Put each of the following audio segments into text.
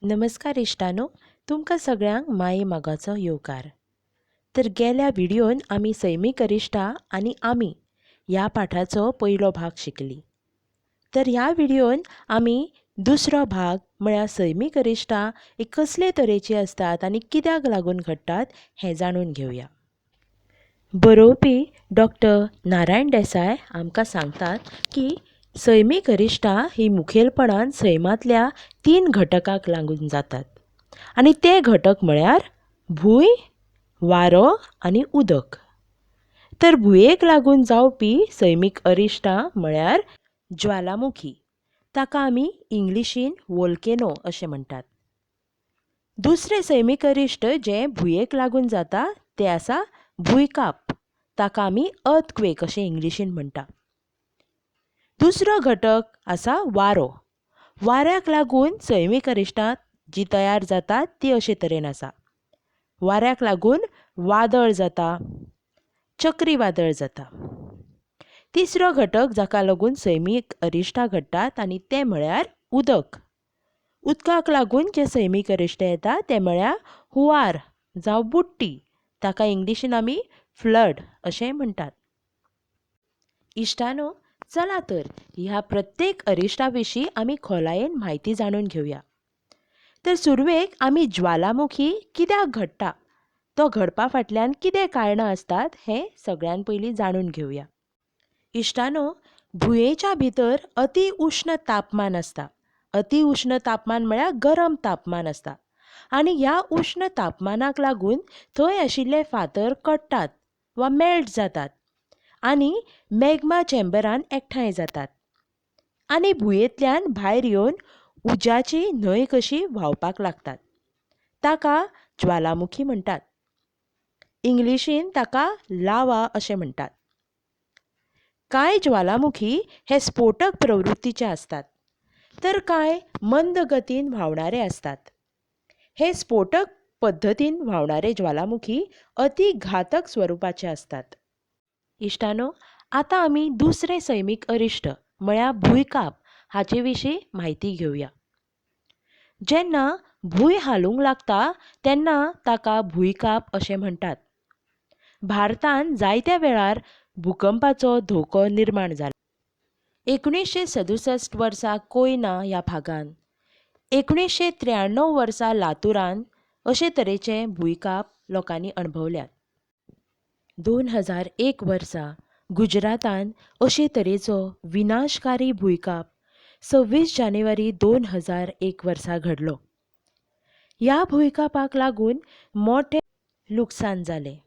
नमस्कार इश्टानो, तुमकां सगळ्यांक माये मागाचो येवकार. तर गेल्या व्हिडिओन आमी सैमीक अरिश्टां आनी आमी ह्या पाठाचो पयलो भाग शिकली. तर ह्या व्हिडिओन आमी दुसरो भाग म्हळ्यार सैमीक अरिश्टां ही कसले तरेची आसतात आनी कित्याक लागून घडटात हें जाणून घेवया. बरोवपी डॉक्टर नारायण देसाय आमकां सांगतात की सैमीक अरिश्टां ही मुखेलपणान सैमांतल्या 3 घटकांक लागून जातात आनी ते घटक म्हळ्यार भूंय, वारो आनी उदक. तर भुंयेक लागून जावपी सैमीक अरिश्टां म्हळ्यार ज्वालामुखी, ताका आमी इंग्लिशीन वोल्केनो अशें म्हणटात. दुसरें सैमीक अरिश्ट जें भुंयेक लागून जाता तें आसा भुंयकाप, ताका आमी अर्थक्वेक अशें इंग्लिशीन म्हणटा. दुसरो घटक आसा वारो. वाऱ्याक लागून सैमीक अरिश्टां जी तयार जातात ती अशे तरेन आसा. वाऱ्याक लागून वादळ जाता, चक्रीवादळ जाता. तिसरो घटक जाका लागून सैमीक अरिश्टां घडटात आनी तें म्हळ्यार उदक. उदकाक लागून जे सैमीक अरिश्ट येता ते म्हळ्यार हुंवार जावं बुडटी, ताका इंग्लिशीन आमी फ्लड अशें म्हणटात. इश्टानो, चला तर ह्या प्रत्येक अरिश्टा विशीं आमी खोलायेन म्हायती जाणून घेवया. तर सुरवेक आमी ज्वालामुखी कित्याक घडटा, तो घडपा फाटल्यान कितें कारणां आसतात हें सगळ्यान पयलीं जाणून घेवया. इश्टानो, भुंयेच्या भितर अति उश्ण तापमान आसता. अति उश्ण तापमान म्हळ्यार गरम तापमान आसता आनी ह्या उश्ण तापमानाक लागून थंय आशिल्ले फातर कट्टात वा मेल्ट जातात आनी मॅग्मा चेंबरान एकठांय जातात आनी भुंयेंतल्यान भायर येवन उज्याची न्हंय कशी व्हांवपाक लागतात. ताका ज्वालामुखी म्हणटात. इंग्लिशीन ताका लावा अशें म्हणटात. कांय ज्वालामुखी हे स्फोटक प्रवृत्तीचे आसतात, तर कांय मंद गतीन व्हांवणारे आसतात. हे स्फोटक पद्दतीन व्हांवणारे ज्वालामुखी अति घातक स्वरुपाचे आसतात. इश्टानो, आतां आमी दुसरें सैमीक अरिश्ट म्हळ्यार भुंयकाप हाचे विशीं म्हायती घेवया. जेन्ना भुंय हालूंक लागता तेन्ना ताका भुंयकाप अशें म्हणटात. भारतांत जायत्या वेळार भुकंपाचो धोको निर्माण जाला. 1967 वर्सा कोयना ह्या भागांत, 1993 वर्सा लातुरांत अशे तरेचे भुंयकाप लोकांनी अणभवल्यात. 2001 वर्सा गुजरातांत अशे तरेचो विनाशकारी भुंयकाप 26 जानेवारी 2001 वर्सा घडलो. ह्या भुंयकापाक लागून मोठें लुकसाण जालें.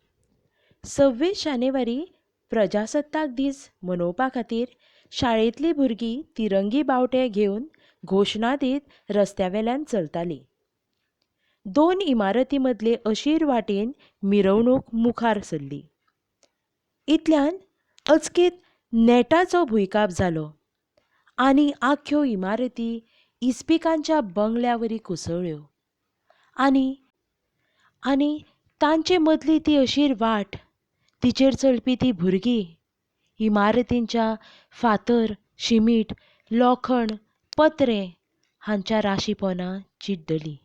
26 जानेवारी प्रजासत्ताक दीस मनोवपा खातीर शाळेंतलीं भुरगीं तिरंगी बावटे घेवन घोशणा दीत रस्त्यावेल्यान चलतालीं. 2 इमारती मदले अशीर वाटेन मिरवणूक मुखार सरली. इतल्यान अचकीत नेटाचो भुंयकाप जालो आनी आख्यो इमारती इस्पिकांच्या बंगल्यावरी कोसळ्ळ्यो आनी तांचे मदली ती अशीर वाट, तिचेर चलपी तीं भुरगीं, इमारतींच्या फातर, शिमीट, लोखण, पत्रे हांच्या राशी पोंदा चिड्डली.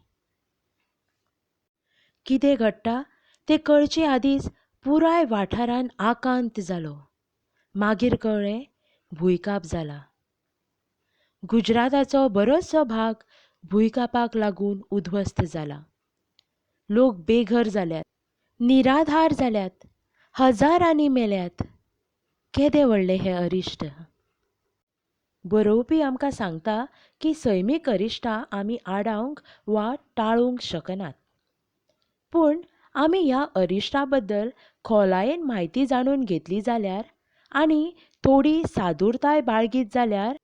कितें घडटा तें कळचे आदींच पुराय वाठारान आकांत जालो. मागीर कळ्ळें भुंयकाप जाला. गुजराताचो बरोचसो भाग भुंयकापाक लागून उध्वस्त जाला. लोक बेघर जाल्यात, निराधार जाल्यात, हजारांनी मेल्यात. केदें व्हडलें हें अरिश्ट. बरोवपी आमकां सांगता की सैमीक अरिश्टां आमी आडावंक वा टाळूंक शकनात. पूण आमी ह्या अरिश्टां बद्दल खोलायेन म्हायती जाणून घेतली जाल्यार आनी थोडी सादूरताय बाळगीत जाल्यार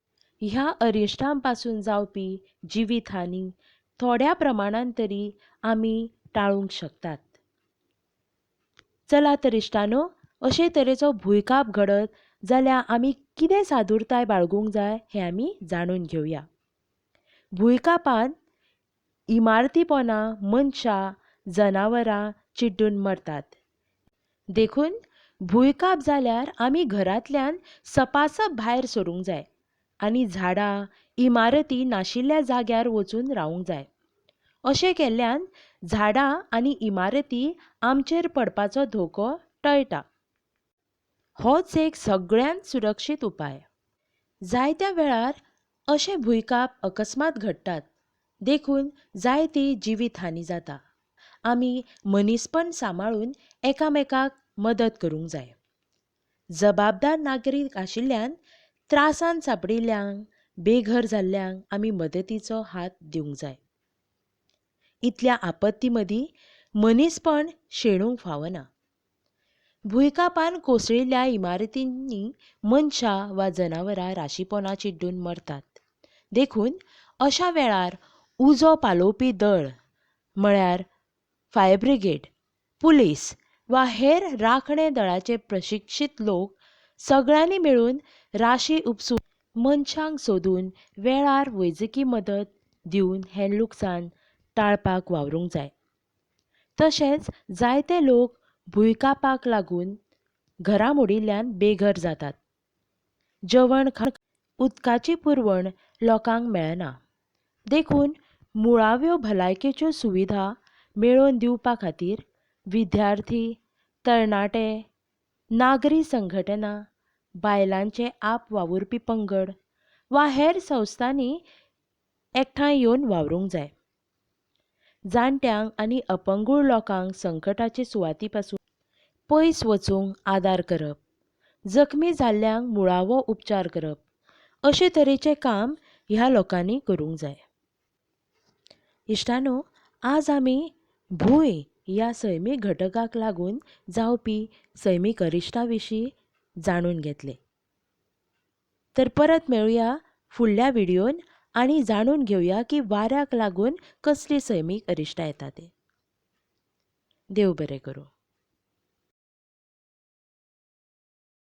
ह्या अरिश्टां पासून जावपी जिवीतहानी थोड्या प्रमाणान तरी आमी टाळूंक शकतात. चला तर इश्टानो, अशे तरेचो भुंयकाप घडत जाल्यार आमी कितें सादूरताय बाळगूंक जाय हें आमी जाणून घेवया. भुंयकापान इमारती पोंदा मनशां, जनावरां चिड्डून मरतात. देखून भुंयकाप जाल्यार आमी घरांतल्यान सपासप भायर सरूंक जाय आनी झाडां, इमारती नाशिल्ल्या जाग्यार वचून रावूंक जाय. अशें केल्ल्यान झाडां आनी इमारती आमचेर पडपाचो धोको टळटा. होच एक सगळ्यांत सुरक्षीत उपाय. जायत्या वेळार अशे भुंयकाप अकस्मात घडटात, देखून जायती जिवीतहानी जाता. आमी मनीसपण सांबाळून एकामेकाक मदत करूंक जाय. जबाबदार नागरीक आशिल्ल्यान त्रासान सांपडिल्ल्यांक, बेघर जाल्ल्यांक आमी मदतीचो हात दिवंक जाय. इतल्या आपत्ती मदीं मनीसपण शेणूंक फावना. भुंयकापान कोसळिल्ल्या इमारतींनी मनशां वा जनावरां राशीपोना चिड्डून मरतात. देखून अशा वेळार उजो पालोवपी दळ म्हळ्यार फायर ब्रिगेड, पुलीस वा हेर राखणे दळाचे प्रशिक्षीत लोक सगळ्यांनी मेळून राशी उपसून मनशांक सोदून वेळार वैजकी मदत दिवन हें लुकसाण टाळपाक वावरूंक जाय. तशेंच जायते लोक भुंयकापाक लागून घरां मोडिल्ल्यान बेघर जातात. जेवण उदकाची पुरवण लोकांक मेळना. देखून मुळाव्यो भलायकेच्यो सुविधा मेळोवन दिवपा खातीर विद्यार्थी, तरणाटे, नागरी संघटना, बायलांचे आप वावुरपी पंगड वा हेर संस्थांनी एकठांय येवन वावरूंक जाय. जाणट्यांक आनी अपंगूळ लोकांक संकटाचे सुवाती पासून पयस वचूंक आदार करप, जखमी जाल्ल्यांक मुळावो उपचार करप, अशे तरेचें काम ह्या लोकांनी करूंक जाय. इश्टानो, आज आमी भूंय ह्या सैमीक घटकाक लागून जावपी सैमीक अरिश्टां विशीं जाणून घेतलें. तर परत मेळुया फुडल्या व्हिडिओन आनी जाणून घेवया की वाऱ्याक लागून कसलीं सैमीक अरिश्टां येता ते. देव बरें करूं.